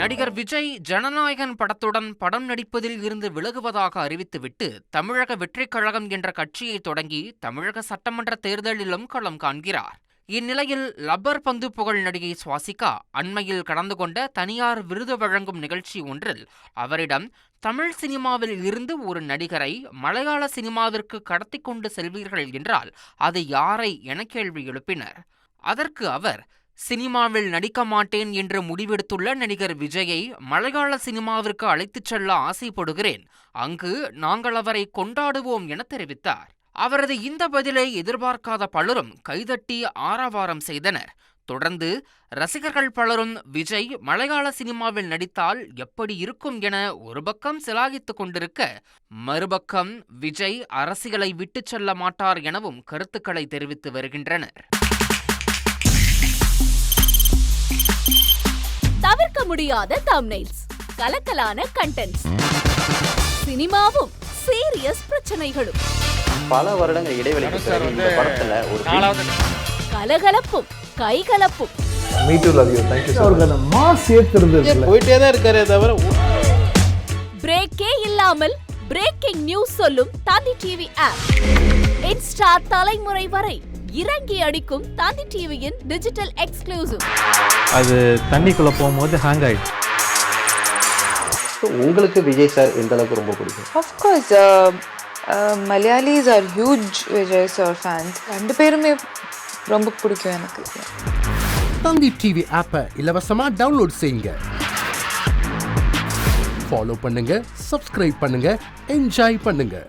நடிகர் விஜய் ஜனநாயகன் படத்துடன் படம் நடிப்பதில் இருந்து விலகுவதாக அறிவித்துவிட்டு தமிழக வெற்றிக் கழகம் என்ற கட்சியை தொடங்கி தமிழக சட்டமன்ற தேர்தலிலும் களம் காண்கிறார். இந்நிலையில் லப்பர் பந்து புகழ் நடிகை சுவாசிகா அண்மையில் கலந்து கொண்ட தனியார் விருது வழங்கும் நிகழ்ச்சி ஒன்றில் அவரிடம் தமிழ் சினிமாவில் இருந்து ஒரு நடிகரை மலையாள சினிமாவிற்கு கடத்தி கொண்டு செல்வீர்கள் என்றால் அது யாரை என கேள்வி எழுப்பினர். அதற்கு அவர், சினிமாவில் நடிக்க மாட்டேன் என்று முடிவெடுத்துள்ள நடிகர் விஜயை மலையாள சினிமாவிற்கு அழைத்துச் செல்ல ஆசைப்படுகிறேன், அங்கு நாங்கள் அவரை கொண்டாடுவோம் என தெரிவித்தார். அவரது இந்த பதிலை எதிர்பார்க்காத பலரும் கைதட்டி ஆரவாரம் செய்தனர். தொடர்ந்து ரசிகர்கள் பலரும் விஜய் மலையாள சினிமாவில் நடித்தால் எப்படி இருக்கும் என ஒரு பக்கம் சிலாகித்துக் கொண்டிருக்க, மறுபக்கம் விஜய் அரசியலை விட்டுச் செல்ல மாட்டார் எனவும் கருத்துக்களை தெரிவித்து வருகின்றனர். தவிர்க்க முடியாத தம்ப்நெயில்ஸ், கலக்கலான கண்டென்ட்ஸ், சினிமாவும் சீரியஸ் பிரச்சனைகளும், பல வருடங்கள் இடைவெளிக்கு பிறகு இந்த படத்துல ஒரு கலகலப்பும் கைகலப்பும், போயிட்டே தான் இருக்காரே தவிர பிரேக்கே இல்லாமல் பிரேக்கிங் நியூஸ் சொல்லும் தந்தி டிவி ஆப். இன்ஸ்டா தலைமுறை வரை இறங்கி அடிக்கும் தந்தி டிவியின் டிஜிட்டல் எக்ஸ்க்ளூசிவ். அது தண்ணிக்குள்ள போகும்போது ஹேங் ஆயிடுச்சு. உங்களுக்கு விஜய் சார் எந்த அளவுக்கு ரொம்ப பிடிக்கும்? Of course, Malayalis are huge Vijay sir fans. ரெண்டு பேருமே ரொம்ப பிடிக்கும் எனக்கு. தந்தி டிவி ஆப்பை இலவசமா டவுன்லோட் செய்யுங்க. ஃபாலோ பண்ணுங்க, சப்ஸ்கிரைப் பண்ணுங்க, என்ஜாய் பண்ணுங்க.